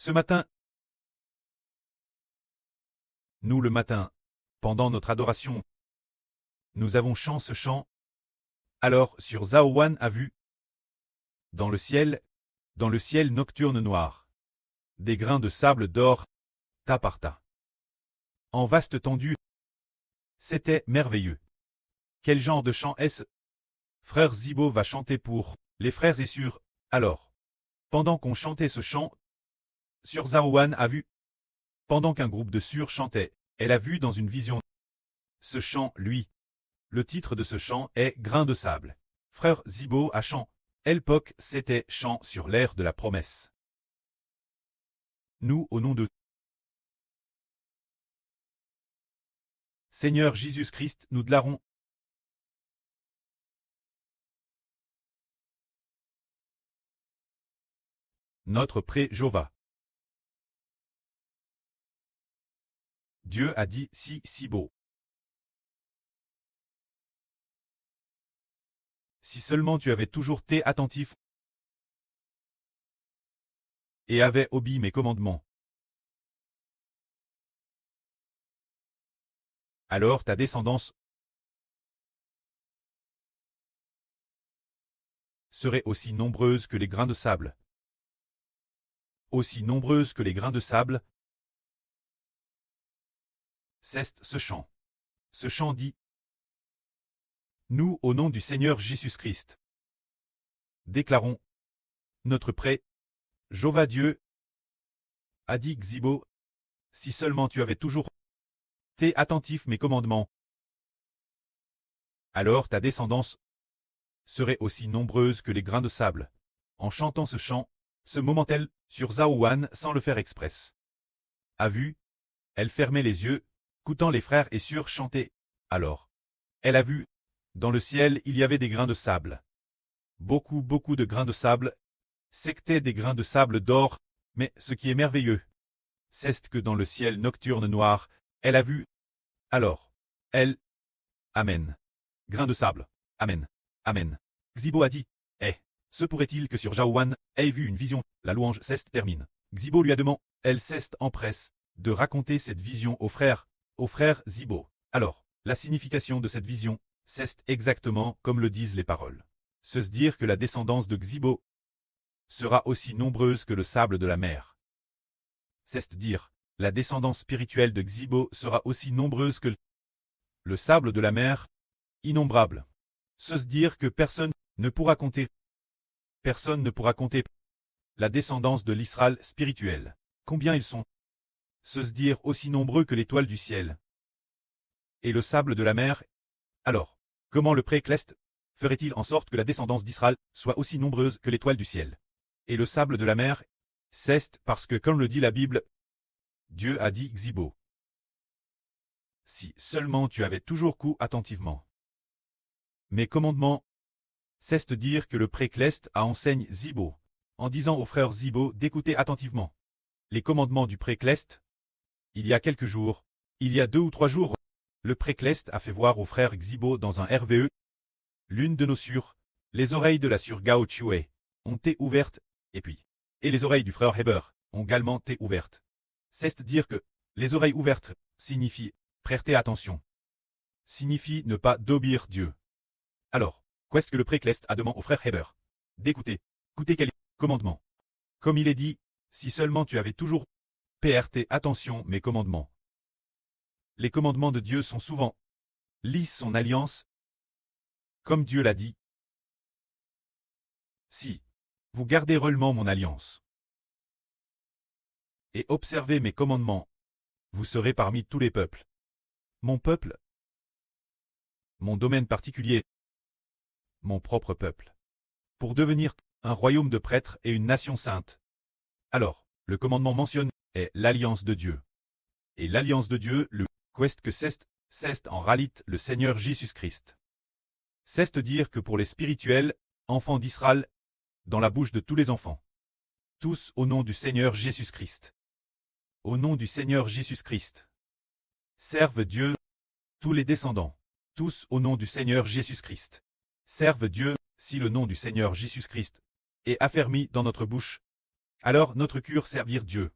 Ce matin, nous le matin, pendant notre adoration, nous avons chanté ce chant. Alors sur Zaowan a vu, dans le ciel nocturne noir, des grains de sable d'or, tas par tas. En vaste tendue, c'était merveilleux. Quel genre de chant est-ce? Frère Zibo va chanter pour les frères et sœurs. Alors, pendant qu'on chantait ce chant, sur Zaowan a vu, pendant qu'un groupe de sœurs chantait, elle a vu dans une vision. Ce chant, lui, le titre de ce chant est Grain de sable. Frère Zibo a chant. Elpok, c'était chant sur l'air de la promesse. Nous, au nom de Seigneur Jésus-Christ, nous déclarons. Notre pré Jova. Dieu a dit si beau. Si seulement tu avais toujours été attentif et avais obéi mes commandements. Alors ta descendance serait aussi nombreuse que les grains de sable. Aussi nombreuse que les grains de sable. C'est ce chant. Ce chant dit. Nous, au nom du Seigneur Jésus-Christ, déclarons. Notre pré, Jova Dieu, a dit Xibo, si seulement tu avais toujours été attentif mes commandements, alors ta descendance serait aussi nombreuse que les grains de sable. En chantant ce chant, ce moment-elle, sur Zaowan sans le faire express. A vu, elle fermait les yeux, écoutant les frères et sœurs chanter. Alors, elle a vu, dans le ciel il y avait des grains de sable. Beaucoup de grains de sable, c'étaient des grains de sable d'or, mais ce qui est merveilleux, c'est que dans le ciel nocturne noir, elle a vu. Alors, elle, Amen. Grains de sable, Amen. Amen. Xibo a dit, se pourrait-il que sur Jaouan ait vu une vision? La louange ceste termine. Xibo lui a demandé, elle ceste empresse, de raconter cette vision au frère Xibo. Alors, la signification de cette vision, c'est exactement comme le disent les paroles. Se dire que la descendance de Xibo sera aussi nombreuse que le sable de la mer. C'est dire, la descendance spirituelle de Xibo sera aussi nombreuse que le sable de la mer, innombrable. Se dire que personne ne pourra compter. Personne ne pourra compter la descendance de l'Israël spirituel. Combien ils sont? Se dire aussi nombreux que l'étoile du ciel. Et le sable de la mer? Alors, comment le pré-Clest ferait-il en sorte que la descendance d'Israël soit aussi nombreuse que l'étoile du ciel? Et le sable de la mer? C'est parce que, comme le dit la Bible, Dieu a dit Xibo. Si seulement tu avais toujours coupé attentivement mes commandements, c'est dire que le pré-Clest a enseigne Xibo, en disant au frère Xibo d'écouter attentivement les commandements du pré-Clest. Il y a quelques jours, il y a 2 ou 3 jours, le pré-Clest a fait voir au frère Xibo dans un RVE. L'une de nos sœurs, les oreilles de la sœur Gao Chue, ont été ouvertes, et les oreilles du frère Heber ont également été ouvertes. C'est dire que les oreilles ouvertes signifie prêter attention. Signifie ne pas obéir Dieu. Alors, qu'est-ce que le pré-Clest a demandé au frère Heber? D'écouter. Écoutez quel commandement. Comme il est dit, si seulement tu avais toujours prêté attention mes commandements. Les commandements de Dieu sont souvent lisent son alliance, comme Dieu l'a dit. Si vous gardez réellement mon alliance et observez mes commandements, vous serez parmi tous les peuples. Mon peuple, mon domaine particulier, mon propre peuple, pour devenir un royaume de prêtres et une nation sainte. Alors, le commandement mentionne est l'alliance de Dieu. Et l'alliance de Dieu, le quest que c'est en réalité le Seigneur Jésus-Christ. C'est dire que pour les spirituels, enfants d'Israël, dans la bouche de tous les enfants. Tous au nom du Seigneur Jésus-Christ. Au nom du Seigneur Jésus-Christ. Servent Dieu, tous les descendants. Tous au nom du Seigneur Jésus-Christ. Servent Dieu, si le nom du Seigneur Jésus-Christ est affermi dans notre bouche. Alors notre cure servir Dieu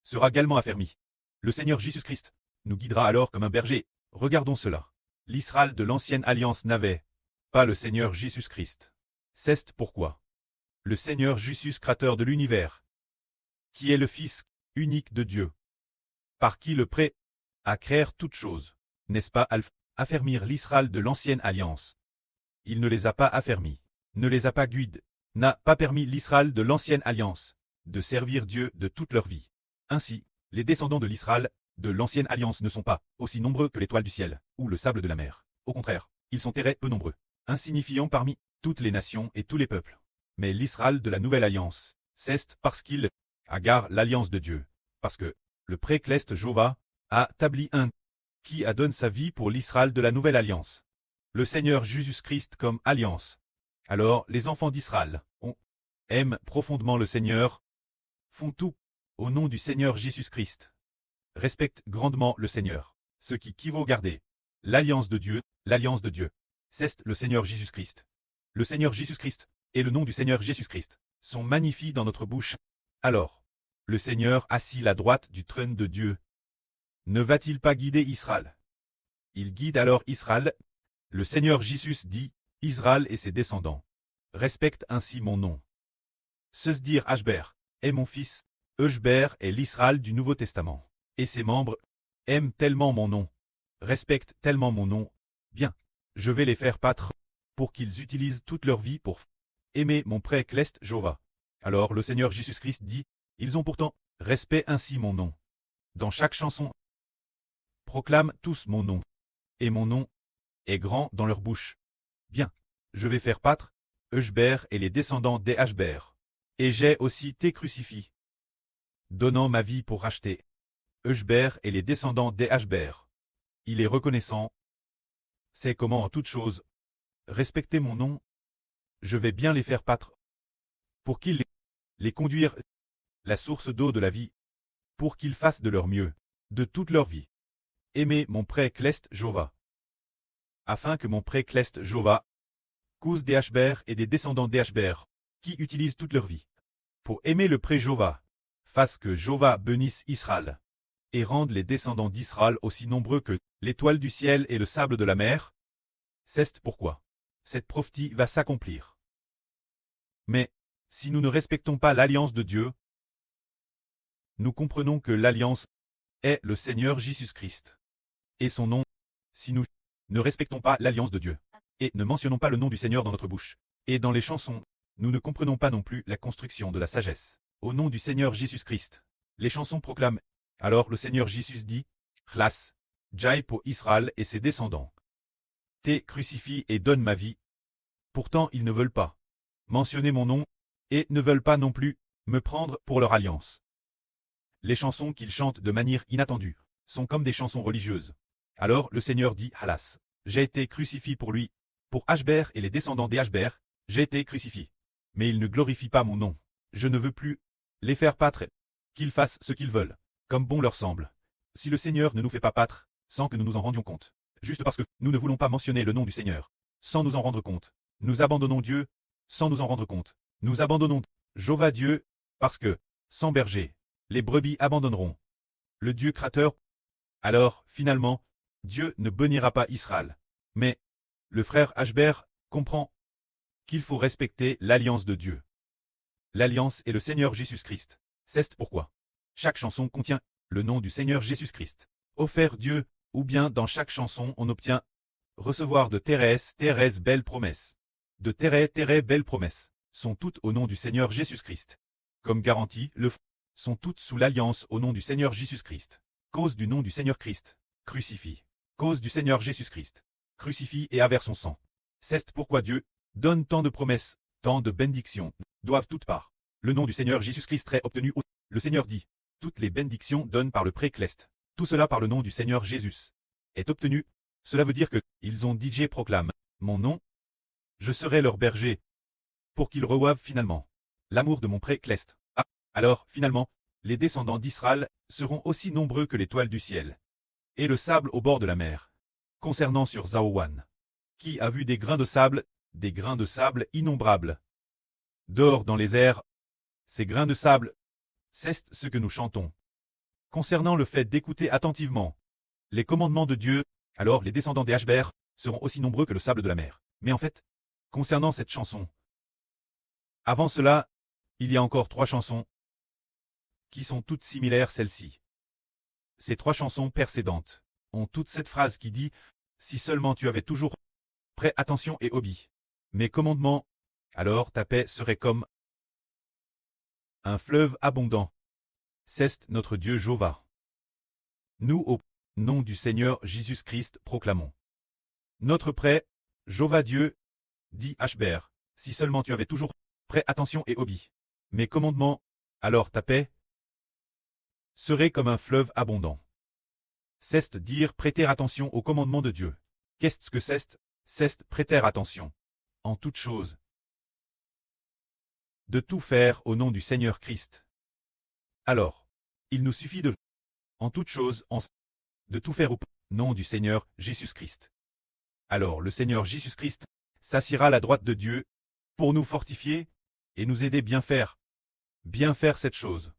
sera également affermi. Le Seigneur Jésus-Christ nous guidera alors comme un berger. Regardons cela. L'Israël de l'ancienne alliance n'avait pas le Seigneur Jésus-Christ. C'est pourquoi le Seigneur Jésus, créateur de l'univers, qui est le Fils unique de Dieu, par qui le prêt à créer toutes choses, n'est-ce pas, affermir l'Israël de l'ancienne alliance. Il ne les a pas affermis, ne les a pas guidés, n'a pas permis l'Israël de l'ancienne alliance de servir Dieu de toute leur vie. Ainsi, les descendants de l'Israël de l'ancienne alliance ne sont pas aussi nombreux que l'étoile du ciel ou le sable de la mer. Au contraire, ils sont très peu nombreux, insignifiants parmi toutes les nations et tous les peuples. Mais l'Israël de la nouvelle alliance, c'est parce qu'il agarre l'alliance de Dieu, parce que le précleste Jéhovah a établi un qui a donné sa vie pour l'Israël de la nouvelle alliance. Le Seigneur Jésus-Christ comme alliance. Alors les enfants d'Israël aiment profondément le Seigneur, font tout au nom du Seigneur Jésus-Christ. Respectent grandement le Seigneur. Ce qui vaut garder l'alliance de Dieu, c'est le Seigneur Jésus-Christ. Le Seigneur Jésus-Christ et le nom du Seigneur Jésus-Christ sont magnifiques dans notre bouche. Alors, le Seigneur assis à la droite du trône de Dieu, ne va-t-il pas guider Israël? Il guide alors Israël. Le Seigneur Jésus dit, Israël et ses descendants respectent ainsi mon nom. Se dire Ashber est mon fils, Ashber est l'Israël du Nouveau Testament, et ses membres aiment tellement mon nom, respectent tellement mon nom, bien, je vais les faire paître pour qu'ils utilisent toute leur vie pour aimer mon précleste Jéhovah. Alors le Seigneur Jésus-Christ dit, ils ont pourtant respect ainsi mon nom. Dans chaque chanson, proclament tous mon nom, et mon nom est grand dans leur bouche. Bien, je vais faire paître Ashber et les descendants des Ashber. Et j'ai aussi été crucifié, donnant ma vie pour racheter Ashber et les descendants des Ashber. Il est reconnaissant. C'est comment en toute chose respecter mon nom. Je vais bien les faire paître, pour qu'ils les conduisent la source d'eau de la vie, pour qu'ils fassent de leur mieux, de toute leur vie. Aimer mon précleste Jéhovah, afin que mon précleste Jéhovah cause des Ashber et des descendants des Ashber, qui utilisent toute leur vie pour aimer le pré-Jéhovah, fasse que Jéhovah bénisse Israël, et rende les descendants d'Israël aussi nombreux que l'étoile du ciel et le sable de la mer. C'est pourquoi cette prophétie va s'accomplir. Mais, si nous ne respectons pas l'alliance de Dieu, nous comprenons que l'alliance est le Seigneur Jésus-Christ et son nom. Si nous ne respectons pas l'alliance de Dieu, et ne mentionnons pas le nom du Seigneur dans notre bouche, et dans les chansons, nous ne comprenons pas non plus la construction de la sagesse. Au nom du Seigneur Jésus-Christ, les chansons proclament. Alors le Seigneur Jésus dit, Chlas, Jai pour Israël et ses descendants. T'es crucifie et donne ma vie. Pourtant ils ne veulent pas mentionner mon nom, et ne veulent pas non plus me prendre pour leur alliance. Les chansons qu'ils chantent de manière inattendue sont comme des chansons religieuses. Alors le Seigneur dit, Halas, j'ai été crucifié pour lui, pour Ashber et les descendants des Ashber, j'ai été crucifié. Mais ils ne glorifient pas mon nom. Je ne veux plus les faire paître, qu'ils fassent ce qu'ils veulent, comme bon leur semble. Si le Seigneur ne nous fait pas paître, sans que nous nous en rendions compte, juste parce que nous ne voulons pas mentionner le nom du Seigneur, sans nous en rendre compte, nous abandonnons Dieu, sans nous en rendre compte. Nous abandonnons Jéhovah Dieu, parce que, sans berger, les brebis abandonneront le Dieu créateur. Alors, finalement, Dieu ne bénira pas Israël. Mais, le frère Ashber comprend qu'il faut respecter l'alliance de Dieu. L'alliance est le Seigneur Jésus-Christ. C'est pourquoi chaque chanson contient le nom du Seigneur Jésus-Christ. Offert Dieu, ou bien dans chaque chanson on obtient recevoir de Thérèse belles promesses. De Thérèse belles promesses sont toutes au nom du Seigneur Jésus-Christ. Comme garantie, sont toutes sous l'alliance au nom du Seigneur Jésus-Christ. Cause du nom du Seigneur Christ, crucifie. Cause du Seigneur Jésus-Christ, crucifie et avère son sang. C'est pourquoi Dieu donne tant de promesses, tant de bénédictions, doivent toutes parts. Le nom du Seigneur Jésus-Christ est obtenu. Le Seigneur dit, toutes les bénédictions donnent par le précleste. Tout cela par le nom du Seigneur Jésus est obtenu. Cela veut dire que, ils ont DJ proclame, mon nom, je serai leur berger, pour qu'ils reçoivent finalement l'amour de mon précleste. Ah, alors, finalement, les descendants d'Israël seront aussi nombreux que l'étoile du ciel, et le sable au bord de la mer. Concernant sur Zaouan, qui a vu des grains de sable innombrables, d'or dans les airs, ces grains de sable C'est ce que nous chantons. Concernant le fait d'écouter attentivement les commandements de Dieu, alors les descendants des Hbr seront aussi nombreux que le sable de la mer. Mais en fait, concernant cette chanson, avant cela, il y a encore 3 chansons qui sont toutes similaires celles-ci. Ces 3 chansons précédentes ont toute cette phrase qui dit « Si seulement tu avais toujours prêt attention et obéi mes commandements, alors ta paix serait comme un fleuve abondant. C'est notre Dieu Jéhovah. Nous, au nom du Seigneur Jésus-Christ, proclamons. Notre prêt, Jéhovah Dieu, dit Hbr, si seulement tu avais toujours prêt attention et obéi mes commandements, alors ta paix serait comme un fleuve abondant. C'est dire prêter attention aux commandements de Dieu. Qu'est-ce que c'est? C'est prêter attention, en toute chose, de tout faire au nom du Seigneur Christ. Alors, il nous suffit de, en toute chose, de tout faire au nom du Seigneur Jésus-Christ. Alors le Seigneur Jésus-Christ s'assiera à la droite de Dieu pour nous fortifier et nous aider bien faire cette chose,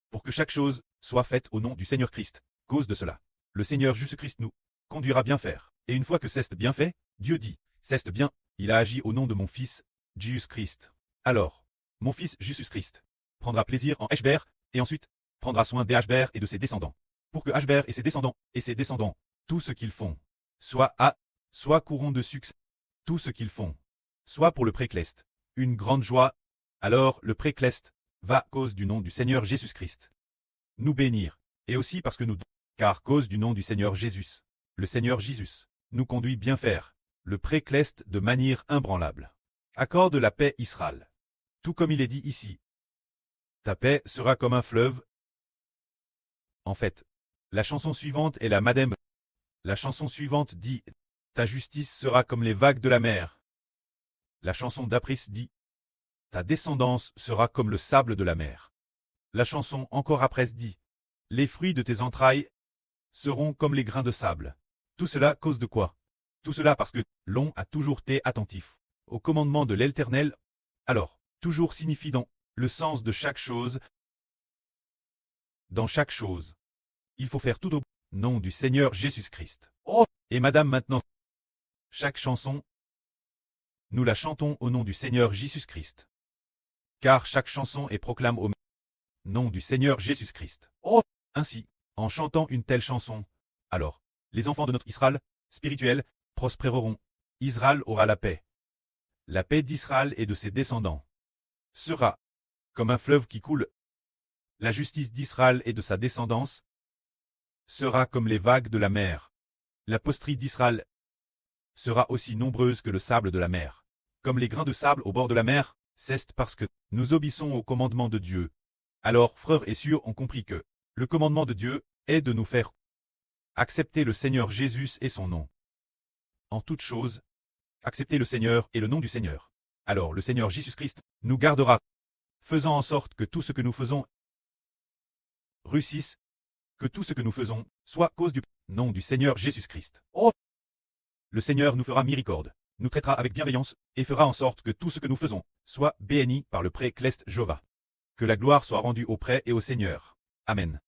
pour que chaque chose soit faite au nom du Seigneur Christ. Cause de cela, le Seigneur Jésus-Christ nous conduira bien faire. Et une fois que c'est bien fait, Dieu dit, c'est bien, il a agi au nom de mon Fils, Jésus-Christ. Alors, mon Fils Jésus-Christ prendra plaisir en Hbr, et ensuite prendra soin des Hbr et de ses descendants, pour que Hbr et ses descendants, tout ce qu'ils font, soit courant de succès, tout ce qu'ils font, soit pour le précleste, une grande joie, alors le précleste va à cause du nom du Seigneur Jésus-Christ nous bénir, et aussi parce que nous, car cause du nom du Seigneur Jésus, le Seigneur Jésus nous conduit bien faire, le précleste de manière imbranlable. Accorde la paix Israël. Tout comme il est dit ici. Ta paix sera comme un fleuve. En fait, la chanson suivante est la Madame. La chanson suivante dit « Ta justice sera comme les vagues de la mer ». La chanson d'après dit « Ta descendance sera comme le sable de la mer ». La chanson encore après dit « Les fruits de tes entrailles seront comme les grains de sable ». Tout cela cause de quoi? Tout cela parce que l'on a toujours été attentif au commandement de l'Éternel. Alors, toujours signifie dans le sens de chaque chose. Dans chaque chose, il faut faire tout au nom du Seigneur Jésus-Christ. Oh! Et madame maintenant, chaque chanson, nous la chantons au nom du Seigneur Jésus-Christ. Car chaque chanson est proclame au nom du Seigneur Jésus-Christ. Oh! Ainsi, en chantant une telle chanson, alors, les enfants de notre Israël, spirituel, prospéreront. Israël aura la paix. La paix d'Israël et de ses descendants sera comme un fleuve qui coule. La justice d'Israël et de sa descendance sera comme les vagues de la mer. La posterie d'Israël sera aussi nombreuse que le sable de la mer. Comme les grains de sable au bord de la mer, c'est parce que nous obéissons au commandement de Dieu. Alors, frères et sœurs ont compris que le commandement de Dieu est de nous faire accepter le Seigneur Jésus et son nom. En toute chose, accepter le Seigneur et le nom du Seigneur. Alors le Seigneur Jésus-Christ nous gardera, faisant en sorte que tout ce que nous faisons réussisse, que tout ce que nous faisons soit cause du nom du Seigneur Jésus-Christ. Oh! Le Seigneur nous fera miséricorde, nous traitera avec bienveillance, et fera en sorte que tout ce que nous faisons soit béni par le précleste Jéhovah. Que la gloire soit rendue au près et au Seigneur. Amen.